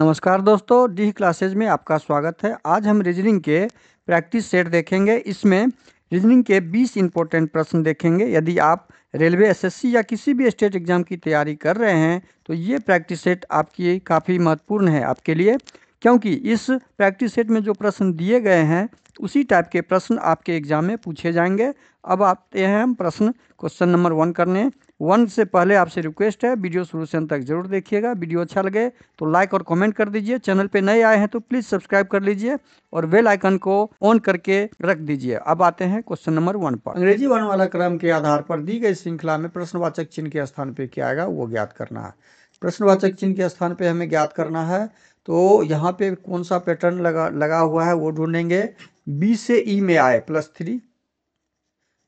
नमस्कार दोस्तों, D classes में आपका स्वागत है। आज हम रीजनिंग के प्रैक्टिस सेट देखेंगे। इसमें रीजनिंग के 20 इंपॉर्टेंट प्रश्न देखेंगे। यदि आप रेलवे, एसएससी या किसी भी स्टेट एग्जाम की तैयारी कर रहे हैं तो ये प्रैक्टिस सेट आपकी काफ़ी महत्वपूर्ण है आपके लिए, क्योंकि इस प्रैक्टिस सेट में जो प्रश्न दिए गए हैं उसी टाइप के प्रश्न आपके एग्जाम में पूछे जाएंगे। अब आते हैं हम क्वेश्चन नंबर 1 करने। 1 से पहले आपसे रिक्वेस्ट है, वीडियो शुरू से अंत तक जरूर देखिएगा। वीडियो अच्छा लगे तो लाइक और कमेंट कर दीजिए। चैनल पे नए आए हैं तो प्लीज़ सब्सक्राइब कर लीजिए और बेल आइकन को ऑन करके रख दीजिए। अब आते हैं क्वेश्चन नंबर 1 पर। अंग्रेजी वर्णमाला क्रम के आधार पर दी गई श्रृंखला में प्रश्नवाचक चिन्ह के स्थान पे क्या आएगा वो ज्ञात करना है। प्रश्नवाचक चिन्ह के स्थान पे हमें ज्ञात करना है, तो यहाँ पे कौन सा पैटर्न लगा हुआ है वो ढूंढेंगे। बी से ई में आए +3,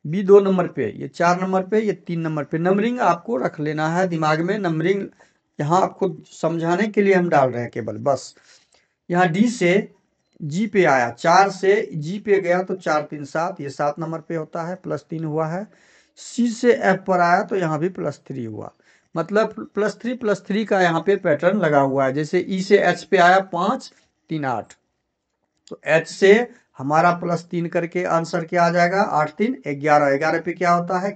बी 2 नंबर पे, ये 4 नंबर पे, ये 3 नंबर पे। नंबरिंग आपको रख लेना है दिमाग में। नंबरिंग यहाँ आपको समझाने के लिए हम डाल रहे हैं केवल, बस। यहाँ डी से जी पे आया, 4 से जी पे गया तो 4 3 7, ये 7 नंबर पे होता है, +3 हुआ है। सी से एफ पर आया तो यहाँ भी +3 हुआ, मतलब +3 का यहाँ पे पैटर्न लगा हुआ है। जैसे ई से एच पे आया 5 3 8, तो एच से हमारा +3 करके आंसर क्या आ जाएगा, 8 3 11। 11 पे क्या होता है,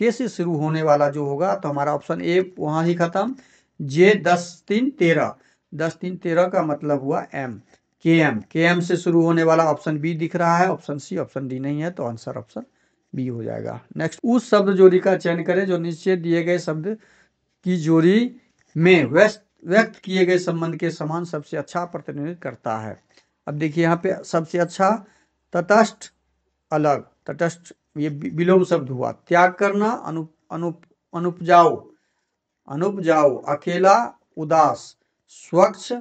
के से शुरू होने वाला जो होगा तो हमारा ऑप्शन ए वहां ही खत्म। जे 10 3 13, 10 3 13 का मतलब हुआ एम, के एम से शुरू होने वाला ऑप्शन बी दिख रहा है। ऑप्शन सी, ऑप्शन डी नहीं है, तो आंसर ऑप्शन बी हो जाएगा। नेक्स्ट, उस शब्द जोड़ी का चयन करें जो नीचे दिए गए शब्द की जोड़ी में व्यक्त किए गए संबंध के समान सबसे अच्छा प्रतिनिधित्व करता है। अब देखिए यहाँ पे सबसे अच्छा, तटस्थ, अलग, तटस्थ ये विलोम शब्द हुआ। त्याग करना, अनुपजाऊ, अकेला, उदास, स्वच्छ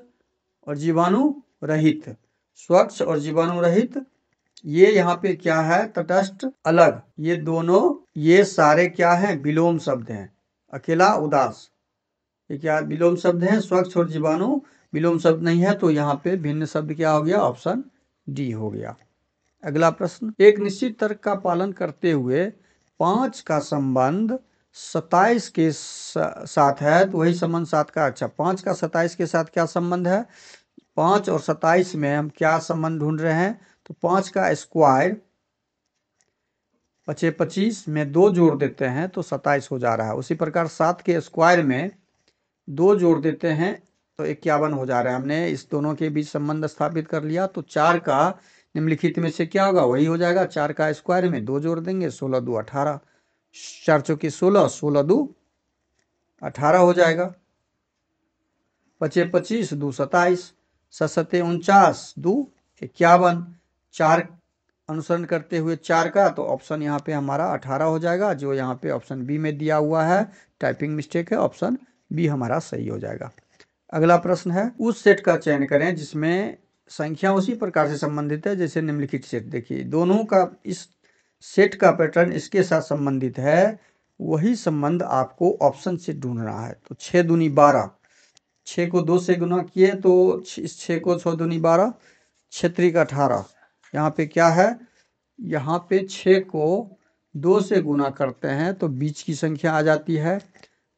और जीवाणु रहित, स्वच्छ और जीवाणु रहित, ये यहाँ पे क्या है, तटस्थ, अलग, ये दोनों, ये सारे क्या हैं, विलोम शब्द हैं। अकेला, उदास, ये क्या विलोम शब्द हैं। स्वच्छ और जीवाणु विलोम शब्द नहीं है, तो यहाँ पे भिन्न शब्द क्या हो गया, ऑप्शन डी हो गया। अगला प्रश्न, एक निश्चित तर्क का पालन करते हुए 5 का संबंध 27 के साथ है, तो वही संबंध 7 का, अच्छा 5 का 27 के साथ क्या संबंध है। 5 और 27 में हम क्या संबंध ढूंढ रहे हैं, तो 5 का स्क्वायर 25 में 2 जोड़ देते हैं तो 27 हो जा रहा है। उसी प्रकार 7 के स्क्वायर में 2 जोड़ देते हैं तो 51 हो जा रहा है। हमने इस दोनों के बीच संबंध स्थापित कर लिया, तो 4 का निम्नलिखित में से क्या होगा, वही हो जाएगा। 4 का स्क्वायर में 2 जोड़ देंगे, 16 2 18, 4 चौकी 16, 16 2 18 हो जाएगा। 5 25 2 27, 7 49 2 51, 4 अनुसरण करते हुए 4 का, तो ऑप्शन यहाँ पे हमारा 18 हो जाएगा, जो यहाँ पे ऑप्शन बी में दिया हुआ है। टाइपिंग मिस्टेक है, ऑप्शन बी हमारा सही हो जाएगा। अगला प्रश्न है, उस सेट का चयन करें जिसमें संख्या उसी प्रकार से संबंधित है जैसे निम्नलिखित सेट। देखिए दोनों का, इस सेट का पैटर्न इसके साथ संबंधित है, वही संबंध आपको ऑप्शन से ढूंढना है। तो 6 दूनी 12, 6 को 2 से गुना किए तो इस 6 को 6 दूनी 12, 6 त्रिक 18। यहाँ पे क्या है, यहाँ पे 6 को 2 से गुना करते हैं तो बीच की संख्या आ जाती है।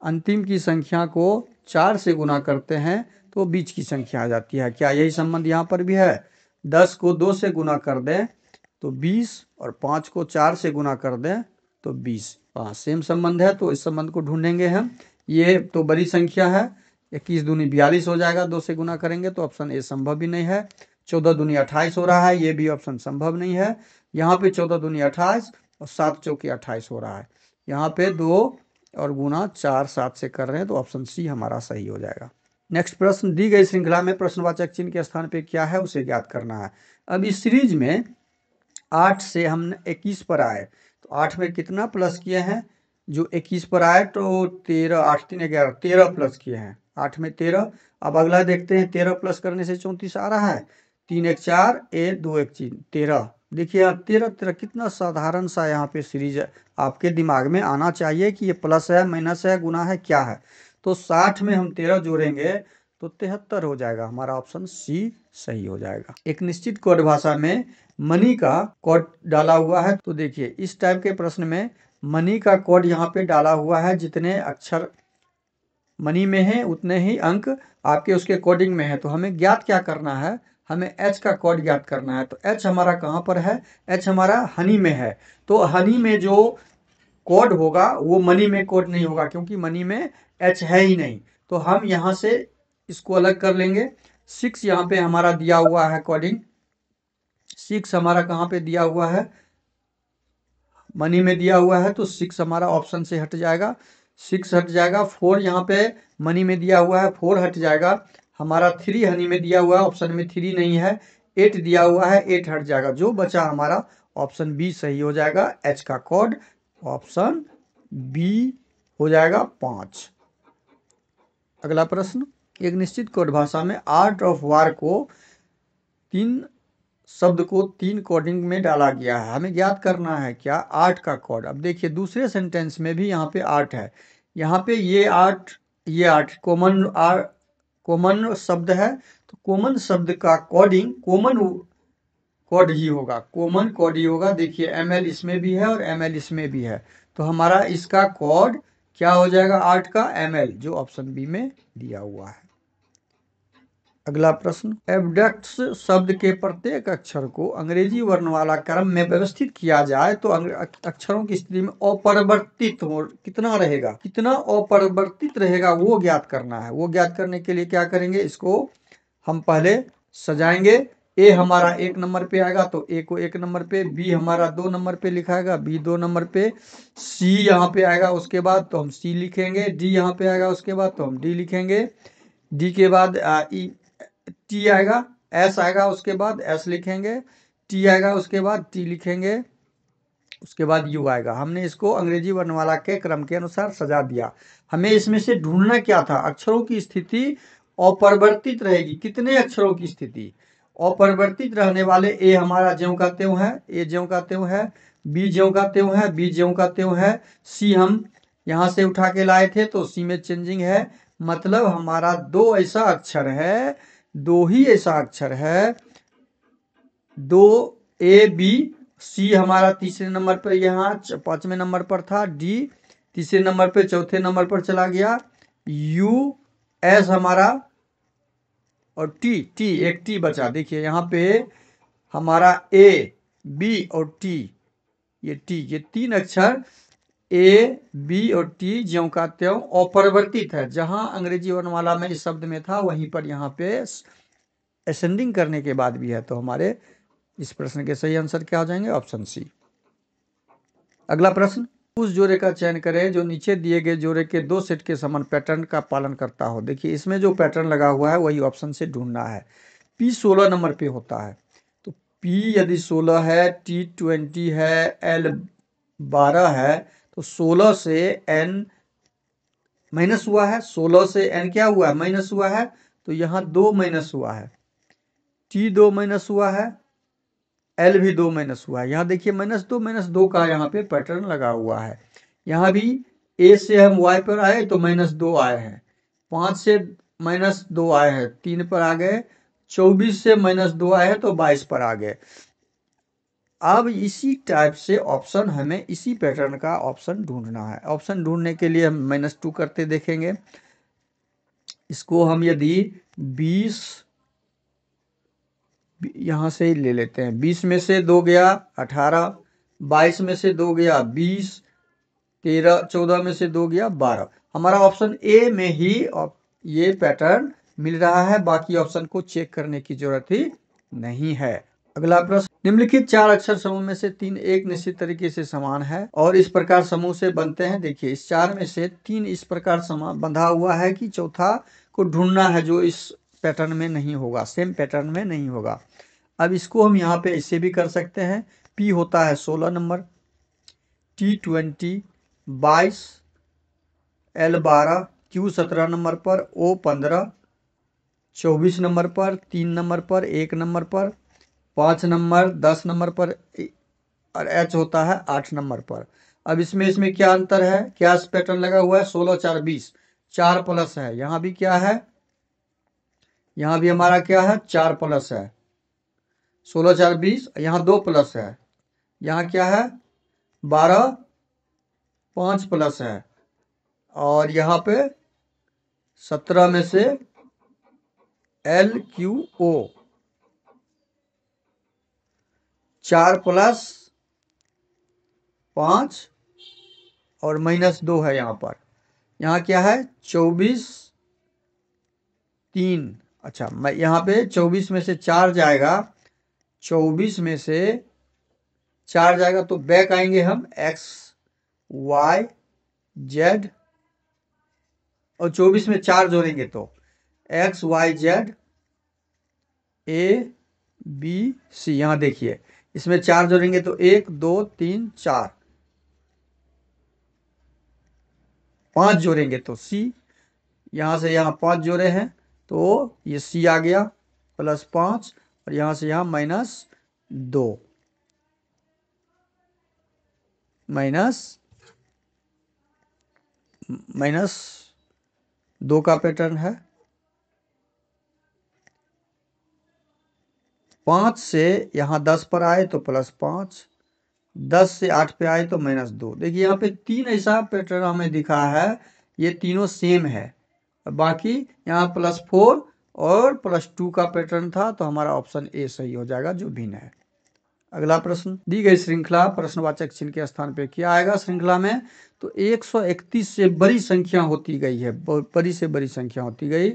अंतिम की संख्या को 4 से गुना करते हैं तो बीच की संख्या आ जाती है। क्या यही संबंध यहाँ पर भी है। 10 को 2 से गुना कर दें तो 20, और 5 को 4 से गुना कर दें तो 20। हाँ, सेम संबंध है, तो इस संबंध को ढूंढेंगे हम। ये तो बड़ी संख्या है, 21 दूनी 42 हो जाएगा, 2 से गुना करेंगे तो ऑप्शन ए संभव ही नहीं है। 14 दूनी 28 हो रहा है, ये भी ऑप्शन संभव नहीं है। यहाँ पे 14 दूनी 28 और 7 चौकी 28 हो रहा है। यहाँ पे 2 और गुना 4 7 से कर रहे हैं, तो ऑप्शन सी हमारा सही हो जाएगा। नेक्स्ट प्रश्न, दी गई श्रृंखला में प्रश्नवाचक चिन्ह के स्थान पे क्या है उसे ज्ञात करना है। अब इस सीरीज में 8 से हम 21 पर आए, तो 8 में कितना प्लस किए हैं, जो 21 पर आए तो 13, 8 3 11, 13 प्लस किए हैं। 8 में 13। अब अगला देखते हैं, 13 प्लस करने से 34 आ रहा है। 3 1 4, 1 2 1 3, 13। देखिए आप 13 13 कितना साधारण सा यहाँ पे सीरीज है, आपके दिमाग में आना चाहिए कि ये प्लस है, माइनस है, गुना है, क्या है। तो 60 में हम 13 जोड़ेंगे तो 73 हो जाएगा, हमारा ऑप्शन सी सही हो जाएगा। एक निश्चित कोड भाषा में मनी का कोड डाला हुआ है, तो देखिए इस टाइप के प्रश्न में मनी का कोड यहाँ पे डाला हुआ है। जितने अक्षर मनी में है उतने ही अंक आपके उसके कोडिंग में है। तो हमें ज्ञात क्या करना है, हमें एच का कोड ज्ञात करना है। तो एच हमारा कहाँ पर है, एच हमारा हनी में है। तो हनी में जो कोड होगा वो मनी में कोड नहीं होगा, क्योंकि मनी में एच है ही नहीं। तो हम यहाँ से इसको अलग कर लेंगे। 6 यहाँ पे हमारा दिया हुआ है कोडिंग, 6 हमारा कहाँ पे दिया हुआ है, मनी में दिया हुआ है। तो 6 हमारा ऑप्शन से हट जाएगा, 6 हट जाएगा। 4 यहाँ पे मनी में दिया हुआ है, 4 हट जाएगा। हमारा 3 हनी में दिया हुआ है, ऑप्शन में 3 नहीं है। 8 दिया हुआ है, 8 हट जाएगा। जो बचा हमारा ऑप्शन बी सही हो जाएगा। एच का कोड ऑप्शन बी हो जाएगा 5। अगला प्रश्न, एक निश्चित कोड भाषा में आर्ट ऑफ वार को 3 शब्द को 3 कोडिंग में डाला गया है। हमें ज्ञात करना है क्या, आर्ट का कोड। अब देखिए दूसरे सेंटेंस में भी यहाँ पे आर्ट है, यहाँ पे ये आर्ट कॉमन शब्द है। तो कॉमन शब्द का कोडिंग कॉमन कोड ही होगा, कॉमन कोड ही होगा। देखिए एमएल इसमें भी है और एमएल इसमें भी है। तो हमारा इसका कोड क्या हो जाएगा, आर्ट का एमएल, जो ऑप्शन बी में दिया हुआ है। अगला प्रश्न, एबडक्ट्स शब्द के प्रत्येक अक्षर को अंग्रेजी वर्णमाला क्रम में व्यवस्थित किया जाए तो अक्षरों की स्थिति में अपरिवर्तित हो कितना रहेगा, कितना अपरिवर्तित रहेगा वो ज्ञात करना है। वो ज्ञात करने के लिए क्या करेंगे, इसको हम पहले सजाएंगे। ए हमारा 1 नंबर पे आएगा तो ए को 1 नंबर पे, बी हमारा 2 नंबर पे लिखाएगा, बी 2 नंबर पे, सी यहाँ पे आएगा उसके बाद तो हम सी लिखेंगे, डी यहाँ पे आएगा उसके बाद तो हम डी लिखेंगे, डी के बाद टी आएगा, एस आएगा उसके बाद एस लिखेंगे, टी आएगा उसके बाद टी लिखेंगे, उसके बाद यू आएगा। हमने इसको अंग्रेजी वर्णमाला के क्रम के अनुसार सजा दिया। हमें इसमें से ढूंढना क्या था, अक्षरों की स्थिति अपरिवर्तित रहेगी। कितने अक्षरों की स्थिति अपरिवर्तित रहने वाले, ए हमारा ज्यों का त्यों है, ए ज्यों का त्यों है, बी ज्यों का त्यों है, बी ज्यों का त्यों है, सी हम यहाँ से उठा के लाए थे तो सी में चेंजिंग है। मतलब हमारा 2 ऐसा अक्षर है, 2 ही ऐसा अक्षर है, 2 ए बी, सी हमारा तीसरे नंबर पर, यहाँ 5वें नंबर पर था, डी तीसरे नंबर पे, चौथे नंबर पर चला गया, यू एस हमारा, और टी एक टी बचा। देखिए यहाँ पे हमारा ए बी और टी, ये टी, ये 3 अक्षर ए बी और टी ज्यों का त्यों अपरिवर्तित है। जहां अंग्रेजी वर्णमाला में इस शब्द में था वहीं पर यहाँ पे असेंडिंग करने के बाद भी है। तो हमारे इस प्रश्न के सही आंसर क्या हो जाएंगे, ऑप्शन सी। अगला प्रश्न, उस जोड़े का चयन करें जो नीचे दिए गए जोड़े के 2 सेट के समान पैटर्न का पालन करता हो। देखिए इसमें जो पैटर्न लगा हुआ है वही ऑप्शन से ढूंढना है। पी 16 नंबर पे होता है, तो पी यदि 16 है, टी 20 है, एल 12 है, तो 16 से एन माइनस हुआ है, 16 से एन क्या हुआ है, माइनस हुआ है। तो यहाँ 2 माइनस हुआ है, टी 2 माइनस हुआ है, एल भी 2 माइनस हुआ है। यहाँ देखिए -2 का यहाँ पे पैटर्न लगा हुआ है। यहाँ भी ए से हम वाई पर आए तो -2 आए हैं, 5 से -2 आए हैं, 3 पर आ गए, 24 से -2 आए हैं तो 22 पर आ गए। अब इसी टाइप से ऑप्शन, हमें इसी पैटर्न का ऑप्शन ढूंढना है। ऑप्शन ढूंढने के लिए हम -2 करते देखेंगे। इसको हम यदि 20 यहाँ से ही ले लेते हैं, 20 में से 2 गया 18, 22 में से 2 गया 20, 13, 14 में से 2 गया 12। हमारा ऑप्शन ए में ही ये पैटर्न मिल रहा है, बाकी ऑप्शन को चेक करने की जरूरत ही नहीं है। अगला प्रश्न, निम्नलिखित 4 अक्षर समूह में से 3 एक निश्चित तरीके से समान है और इस प्रकार समूह से बनते हैं। देखिए इस 4 में से 3 इस प्रकार समान बंधा हुआ है कि चौथा को ढूंढना है जो इस पैटर्न में नहीं होगा, सेम पैटर्न में नहीं होगा। अब इसको हम यहाँ पे इससे भी कर सकते हैं। पी होता है 16 number, T 20 22, L 12, Q 17 number पर, ओ 15 24 नंबर पर, 3 नंबर पर, 1 नंबर पर, 5 नंबर, 10 नंबर पर, और एच होता है 8 नंबर पर। अब इसमें क्या अंतर है, क्या पैटर्न लगा हुआ है, 16 4 20, 4 प्लस है। यहाँ भी क्या है, यहाँ भी हमारा क्या है, 4 प्लस है, 16 4 20, यहाँ 2 प्लस है, यहाँ क्या है 12 5 प्लस है, और यहाँ पे 17 में से LQO 4 प्लस 5 और -2 है यहाँ पर। यहाँ क्या है 24 3। अच्छा, मैं यहाँ पे 24 में से 4 जाएगा, 24 में से 4 जाएगा तो बैक आएंगे हम x y z, और 24 में 4 जोड़ेंगे तो x y z a b c। यहाँ देखिए इसमें 4 जोड़ेंगे तो 1 2 3 4, 5 जोड़ेंगे तो c। यहाँ से यहाँ 5 जोड़े हैं तो ये c आ गया +5, और यहाँ से यहाँ -2 -2 का पैटर्न है। 5 से यहाँ 10 पर आए तो +5, 10 से 8 पे आए तो -2। देखिए यहाँ पे 3 ऐसा पैटर्न हमें दिखा है, ये तीनों सेम है। बाकी यहाँ +4 और +2 का पैटर्न था, तो हमारा ऑप्शन ए सही हो जाएगा जो भिन्न है। अगला प्रश्न, दी गई श्रृंखला प्रश्नवाचक चिन्ह के स्थान पे क्या आएगा श्रृंखला में, तो 131 से बड़ी संख्या होती गई है, बड़ी से बड़ी संख्या होती गई।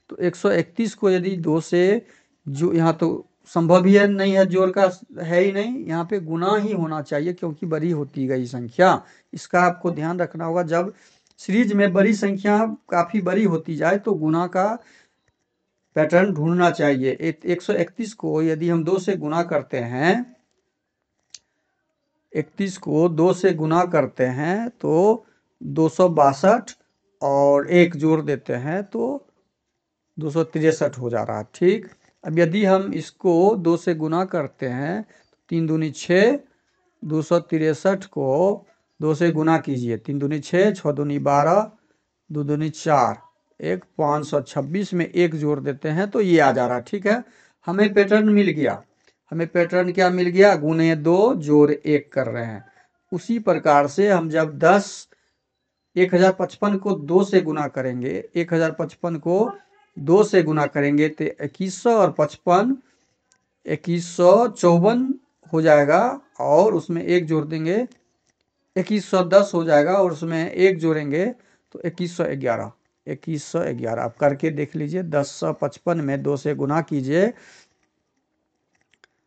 तो 131 को यदि 2 से जो, यहाँ तो संभव ही नहीं है, जोड़ का है ही नहीं, यहाँ पे गुना ही होना चाहिए क्योंकि बड़ी होती गई संख्या। इसका आपको ध्यान रखना होगा, जब सीरीज में बड़ी संख्या काफ़ी बड़ी होती जाए तो गुना का पैटर्न ढूंढना चाहिए। 131 को यदि हम 2 से गुना करते हैं, 31 को 2 से गुना करते हैं तो 262, और 1 जोड़ देते हैं तो 263 हो जा रहा है। ठीक, अब यदि हम इसको 2 से गुना करते हैं तो 3 दूनी 6, 263 को 2 से गुना कीजिए, 3 दूनी 6, 6 दूनी 12, 2 दूनी 4, 1 526 में 1 जोड़ देते हैं तो ये आ जा रहा है। ठीक है, हमें पैटर्न मिल गया। हमें पैटर्न क्या मिल गया, गुने 2 जोड़ 1 कर रहे हैं। उसी प्रकार से हम जब 1055 को 2 से गुना करेंगे, 1055 को 2 से गुना करेंगे तो 2100 और 55 2154 हो जाएगा, और उसमें 1 जोड़ देंगे 2110 हो जाएगा, और उसमें 1 जोड़ेंगे तो 2111। 2111 आप करके देख लीजिए। 1055 में 2 से गुना कीजिए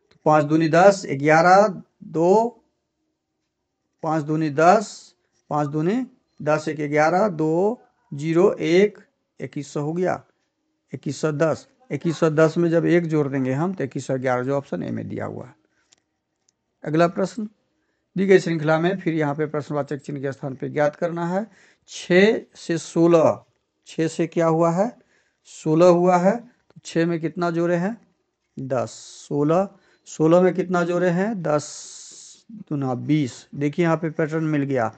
तो 5 दूनी 10, 11, 2, 5 दूनी 10, 5 दूनी 10, 1 11, 2 0 1, 2100 हो गया, 2110। 2110 में जब 1 जोड़ देंगे हम तो 2111, जो ऑप्शन ए में दिया हुआ है। अगला प्रश्न, दी गई श्रृंखला में फिर यहाँ पे प्रश्नवाचक चिन्ह के स्थान पे ज्ञात करना है। 6 से 16, 6 से क्या हुआ है 16 हुआ है, तो 6 में कितना जोड़े हैं 10, 16, 16 में कितना जोड़े हैं 10 दूना 20। देखिए यहाँ पे पैटर्न मिल गया।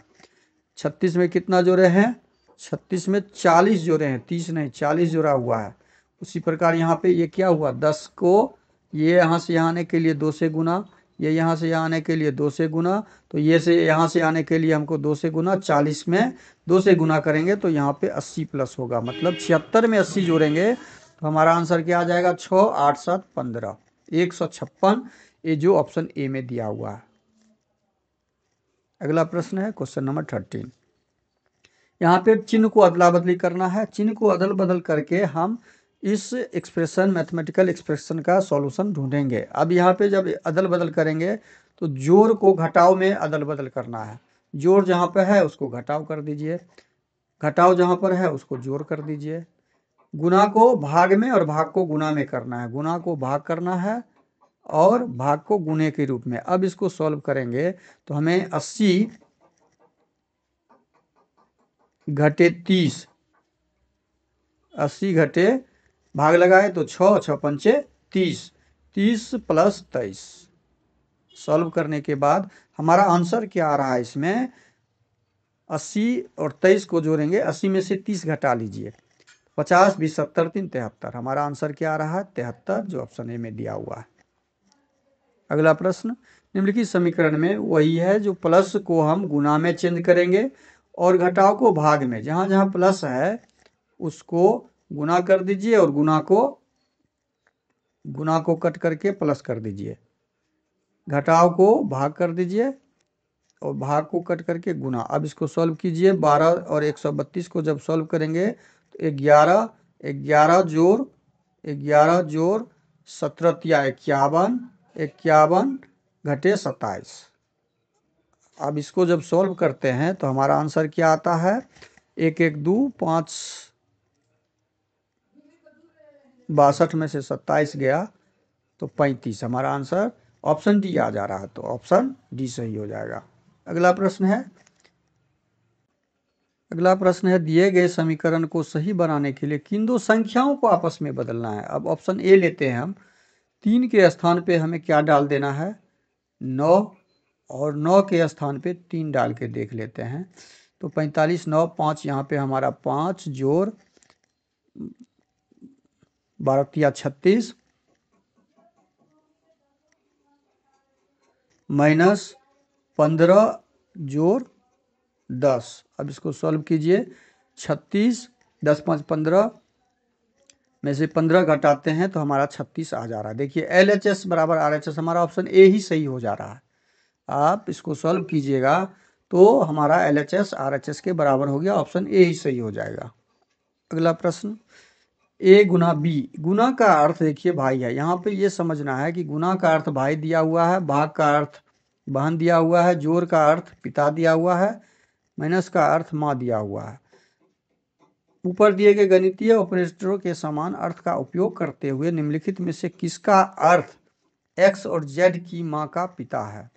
36 में कितना जोड़े हैं, 36 में 40 जोड़े हैं, 30 नहीं 40 जोड़ा हुआ है। उसी प्रकार यहाँ पे ये क्या हुआ, 10 को ये यहाँ से यहाँ आने के लिए 2 से गुना, ये यहाँ से यहाँ आने के लिए 2 से गुना, तो ये से यहाँ से आने के लिए हमको 2 से गुना, 40 में 2 से गुना करेंगे तो यहाँ पे 80 प्लस होगा, मतलब 76 में 80 जोड़ेंगे तो हमारा आंसर क्या आ जाएगा 6 8 7 15, 156, ये जो ऑप्शन ए में दिया हुआ है। अगला प्रश्न है क्वेश्चन नंबर 13। यहाँ पे चिन्ह को अदला बदली करना है। चिन्ह को अदल बदल करके हम इस एक्सप्रेशन, मैथमेटिकल एक्सप्रेशन का सॉल्यूशन ढूंढेंगे। अब यहाँ पे जब अदल बदल करेंगे तो जोड़ को घटाव में अदल बदल करना है। जोड़ जहाँ पे है उसको घटाव कर दीजिए, घटाव जहाँ पर है उसको जोड़ कर दीजिए। गुना को भाग में और भाग को गुना में करना है, गुना को भाग करना है और भाग को गुने के रूप में। अब इसको सॉल्व करेंगे तो हमें 80 घटे 30, 80 घटे भाग लगाए तो 6 6 पंचे 30, 30 प्लस 23। सॉल्व करने के बाद हमारा आंसर क्या आ रहा है, इसमें 80 और 23 को जोड़ेंगे, 80 में से 30 घटा लीजिए, 50 20 70 3 73। हमारा आंसर क्या आ रहा है 73, जो ऑप्शन ए में दिया हुआ है। अगला प्रश्न, निम्नलिखित समीकरण में वही है जो प्लस को हम गुना में चेंज करेंगे और घटाव को भाग में। जहाँ जहाँ प्लस है उसको गुना कर दीजिए और गुना को कट करके प्लस कर दीजिए, घटाव को भाग कर दीजिए और भाग को कट करके गुना। अब इसको सॉल्व कीजिए, 12 और 132 को जब सॉल्व करेंगे तो 11 जोड़ 17 51, 51 घटे 27। अब इसको जब सॉल्व करते हैं तो हमारा आंसर क्या आता है, 1 1 2 5 62 में से 27 गया तो 35। हमारा आंसर ऑप्शन डी आ जा रहा है, तो ऑप्शन डी सही हो जाएगा। अगला प्रश्न है दिए गए समीकरण को सही बनाने के लिए किन दो संख्याओं को आपस में बदलना है। अब ऑप्शन ए लेते हैं हम, 3 के स्थान पे हमें क्या डाल देना है, 9, और 9 के स्थान पे 3 डाल के देख लेते हैं। तो 45 9 5, यहाँ पे हमारा 5 जोड़ 12 36 माइनस 15 जोड़ 10। अब इसको सॉल्व कीजिए, 36 10 5 15 में से 15 घटाते हैं तो हमारा 36 आ जा रहा है। देखिए LHS बराबर RHS, हमारा ऑप्शन ए ही सही हो जा रहा है। आप इसको सॉल्व कीजिएगा तो हमारा LHS RHS के बराबर हो गया, ऑप्शन ए ही सही हो जाएगा। अगला प्रश्न, A गुना B, गुना का अर्थ देखिए भाई है, यहाँ पे ये समझना है कि गुना का अर्थ भाई दिया हुआ है, भाग का अर्थ बहन दिया हुआ है, जोड़ का अर्थ पिता दिया हुआ है, माइनस का अर्थ माँ दिया हुआ है। ऊपर दिए गए गणितीय ऑपरेटरों के समान अर्थ का उपयोग करते हुए निम्नलिखित में से किसका अर्थ x और z की माँ का पिता है।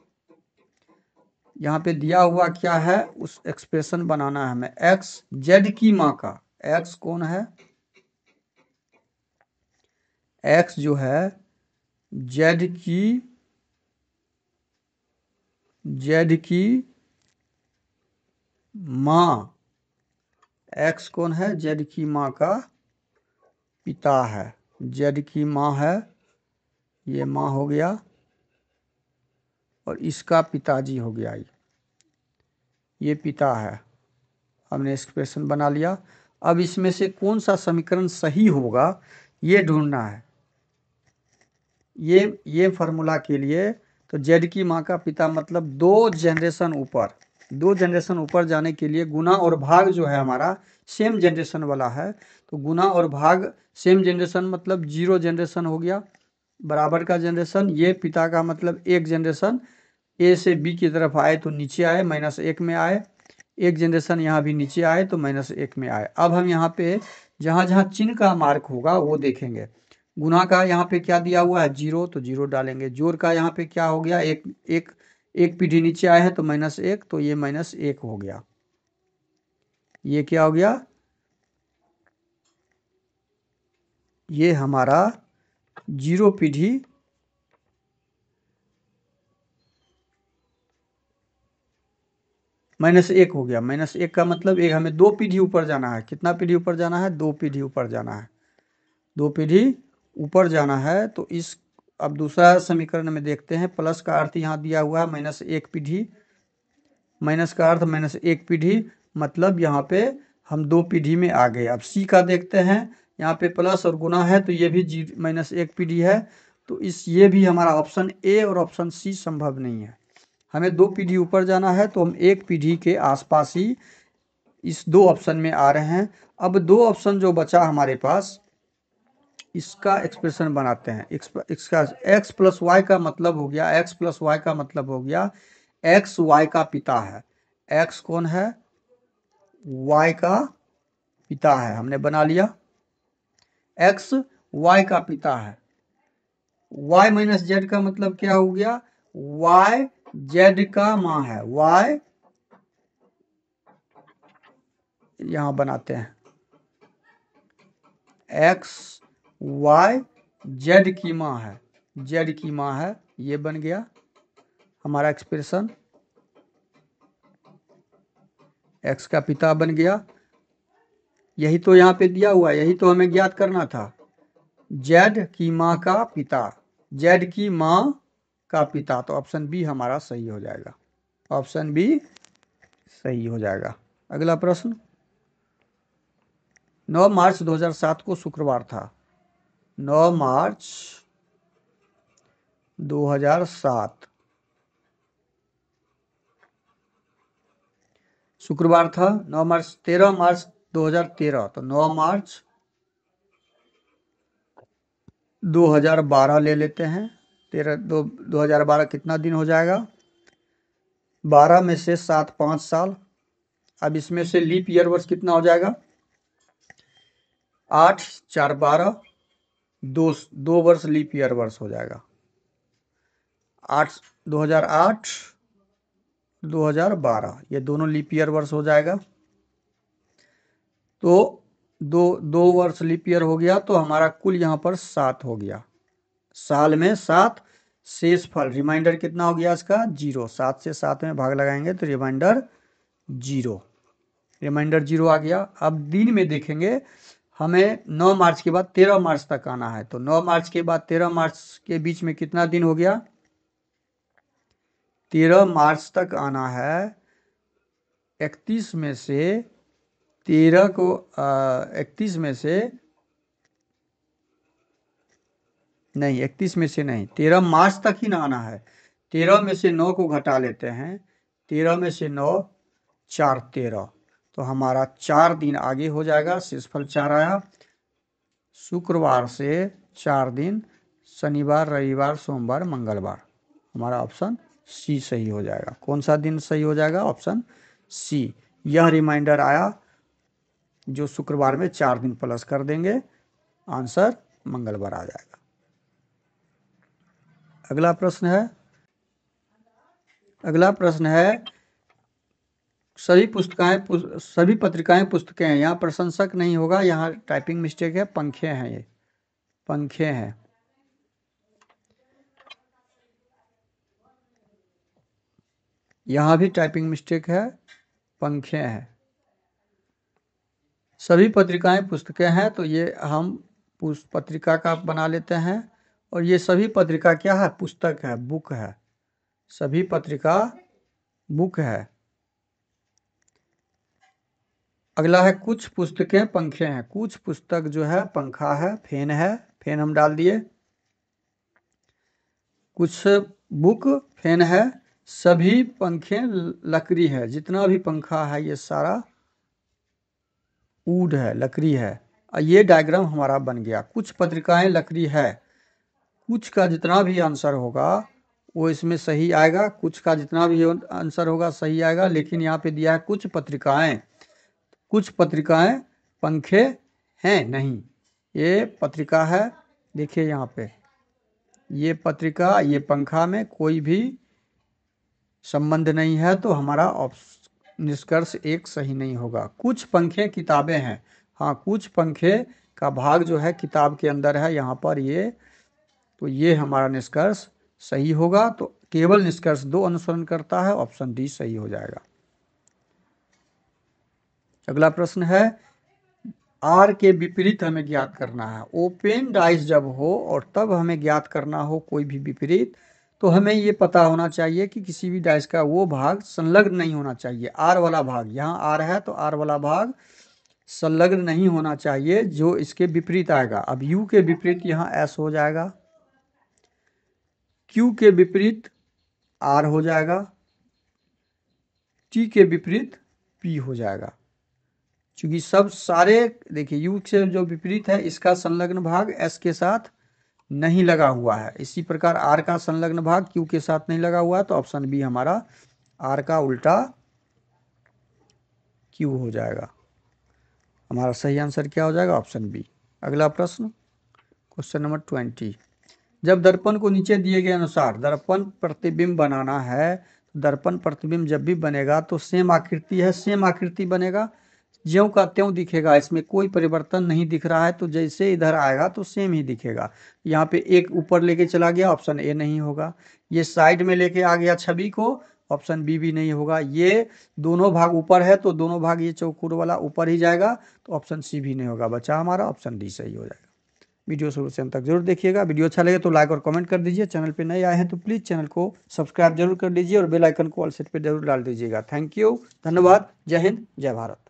यहाँ पे दिया हुआ क्या है, उस एक्सप्रेशन बनाना है हमें, x z की माँ का, x कौन है, x जो है z की माँ, x कौन है, z की माँ का पिता है, z की माँ है, ये माँ हो गया और इसका पिताजी हो गया, ये पिता है। हमने एक्सप्रेशन बना लिया। अब इसमें से कौन सा समीकरण सही होगा ये ढूंढना है। ये फार्मूला के लिए तो जेड की माँ का पिता मतलब 2 जनरेशन ऊपर जाने के लिए गुना और भाग जो है हमारा सेम जनरेशन वाला है, तो गुना और भाग सेम जनरेशन मतलब 0 जनरेशन हो गया, बराबर का जनरेशन। ये पिता का मतलब 1 जनरेशन, ए से बी की तरफ आए तो नीचे आए -1 में आए, 1 जनरेशन यहाँ भी नीचे आए तो -1 में आए। अब हम यहाँ पे जहाँ जहाँ चिन्ह का मार्क होगा वो देखेंगे। गुना का यहाँ पे क्या दिया हुआ है 0, तो 0 डालेंगे। जोड़ का यहाँ पे क्या हो गया, एक पीढ़ी नीचे आए हैं तो -1, तो ये -1 हो गया। ये क्या हो गया, ये हमारा 0 पीढ़ी -1 हो गया। -1 का मतलब एक हमें 2 पीढ़ी ऊपर जाना है। कितना पीढ़ी ऊपर जाना है, 2 पीढ़ी ऊपर जाना है, 2 पीढ़ी ऊपर जाना है। तो इस अब दूसरा समीकरण में देखते हैं, प्लस का अर्थ यहाँ दिया हुआ है -1 पीढ़ी, माइनस का अर्थ -1 पीढ़ी, मतलब यहाँ पे हम 2 पीढ़ी में आ गए। अब सी का देखते हैं, यहाँ पे प्लस और गुना है तो ये भी -1 पीढ़ी है, तो ये भी हमारा ऑप्शन ए और ऑप्शन सी संभव नहीं है। हमें 2 पीढ़ी ऊपर जाना है तो हम 1 पीढ़ी के आसपास ही इस 2 ऑप्शन में आ रहे हैं। अब 2 ऑप्शन जो बचा हमारे पास, इसका एक्सप्रेशन बनाते हैं। इसका x प्लस वाई का मतलब हो गया, x प्लस वाई का मतलब हो गया x y का पिता है। x कौन है, y का पिता है, हमने बना लिया। x y का पिता है, y माइनस जेड का मतलब क्या हो गया, y z का माँ है। y यहां बनाते हैं, x y z की माँ है, z की माँ है, ये बन गया हमारा एक्सप्रेशन, x का पिता बन गया। यही तो यहाँ पे दिया हुआ है, यही तो हमें ज्ञात करना था, z की माँ का पिता, z की माँ का पिता, तो ऑप्शन बी हमारा सही हो जाएगा, ऑप्शन बी सही हो जाएगा। अगला प्रश्न, 9 मार्च 2007 को शुक्रवार था। 9 मार्च 2007 शुक्रवार था। 9 मार्च 13 मार्च 2013, तो 9 मार्च 2012 ले लेते हैं। 2012 कितना दिन हो जाएगा? 12 में से 7 5 साल। अब इसमें से लीप ईयर वर्ष कितना हो जाएगा? 8 4 12, 2 वर्ष लीप ईयर वर्ष हो जाएगा। 2008 2012 ये दोनों लीप ईयर वर्ष हो जाएगा। तो दो वर्ष लीप ईयर हो गया, तो हमारा कुल यहाँ पर 7 हो गया। साल में 7, शेष फल रिमाइंडर कितना हो गया इसका? 0। 7 से 7 में भाग लगाएंगे तो रिमाइंडर 0, रिमाइंडर 0 आ गया। अब दिन में देखेंगे, हमें 9 मार्च के बाद 13 मार्च तक आना है। तो 9 मार्च के बाद 13 मार्च के बीच में कितना दिन हो गया? 13 मार्च तक आना है। 31 में से 13 को 31 में से नहीं, 31 में से नहीं, 13 मार्च तक ही ना आना है। 13 में से 9 को घटा लेते हैं। 13 में से 9 4 13, तो हमारा 4 दिन आगे हो जाएगा। शेषफल 4 आया। शुक्रवार से 4 दिन, शनिवार रविवार सोमवार मंगलवार, हमारा ऑप्शन सी सही हो जाएगा। कौन सा दिन सही हो जाएगा? Option C. यह रिमाइंडर आया, जो शुक्रवार में 4 दिन प्लस कर देंगे, आंसर मंगलवार आ जाएगा। अगला प्रश्न है सभी पत्रिकाएं पुस्तकें हैं। यहाँ प्रशंसक नहीं होगा, यहाँ टाइपिंग मिस्टेक है, पंखे हैं, ये पंखे हैं। यहाँ भी टाइपिंग मिस्टेक है, पंखे हैं। सभी पत्रिकाएं पुस्तकें हैं, तो ये हम पत्रिका का बना लेते हैं। और ये सभी पत्रिका क्या है? पुस्तक है, बुक है। सभी पत्रिका बुक है। अगला है कुछ पुस्तकें पंखे हैं। कुछ पुस्तक जो है पंखा है, फैन है, फैन हम डाल दिए। कुछ बुक फैन है, सभी पंखे लकड़ी है। जितना भी पंखा है ये सारा वुड है, लकड़ी है। ये डायग्राम हमारा बन गया। कुछ पत्रिकाएं लकड़ी है। कुछ का जितना भी आंसर होगा वो इसमें सही आएगा। कुछ का जितना भी आंसर होगा सही आएगा। लेकिन यहाँ पे दिया है कुछ पत्रिकाएं पंखे हैं नहीं। ये पत्रिका है, देखिए यहाँ पे ये पत्रिका, ये पंखा में कोई भी संबंध नहीं है, तो हमारा निष्कर्ष 1 सही नहीं होगा। कुछ पंखे किताबें हैं। हाँ, कुछ पंखे का भाग जो है किताब के अंदर है यहाँ पर, ये तो ये हमारा निष्कर्ष सही होगा। तो केवल निष्कर्ष 2 अनुसरण करता है, ऑप्शन डी सही हो जाएगा। अगला प्रश्न है आर के विपरीत हमें ज्ञात करना है। ओपन डाइस जब हो और तब हमें ज्ञात करना हो कोई भी विपरीत, तो हमें ये पता होना चाहिए कि किसी भी डाइस का वो भाग संलग्न नहीं होना चाहिए। आर वाला भाग, यहाँ आर है तो आर वाला भाग संलग्न नहीं होना चाहिए, जो इसके विपरीत आएगा। अब यू के विपरीत यहाँ एस हो जाएगा, क्यू के विपरीत आर हो जाएगा, टी के विपरीत पी हो जाएगा। क्योंकि सब सारे देखिए यू से जो विपरीत है इसका संलग्न भाग एस के साथ नहीं लगा हुआ है। इसी प्रकार आर का संलग्न भाग क्यू के साथ नहीं लगा हुआ है, तो ऑप्शन बी हमारा आर का उल्टा क्यू हो जाएगा। हमारा सही आंसर क्या हो जाएगा? Option B. अगला प्रश्न, क्वेश्चन नंबर 20। जब दर्पण को नीचे दिए गए अनुसार दर्पण प्रतिबिंब बनाना है, दर्पण प्रतिबिंब जब भी बनेगा तो सेम आकृति है, सेम आकृति बनेगा, ज्यों का त्यों दिखेगा, इसमें कोई परिवर्तन नहीं दिख रहा है। तो जैसे इधर आएगा तो सेम ही दिखेगा। यहाँ पे एक ऊपर लेके चला गया, ऑप्शन ए नहीं होगा। ये साइड में लेके आ गया छवि को, ऑप्शन बी भी नहीं होगा। ये दोनों भाग ऊपर है तो दोनों भाग ये चौकोर वाला ऊपर ही जाएगा, तो ऑप्शन सी भी नहीं होगा। बचा हमारा ऑप्शन डी सही हो जाएगा। वीडियो शुरू से अंत तक जरूर देखिएगा। वीडियो अच्छा लगे तो लाइक और कमेंट कर दीजिए। चैनल पे नए आए हैं तो प्लीज़ चैनल को सब्सक्राइब जरूर कर लीजिए और बेल आइकन को ऑल सेट पे जरूर डाल दीजिएगा। थैंक यू, धन्यवाद, जय हिंद, जय भारत।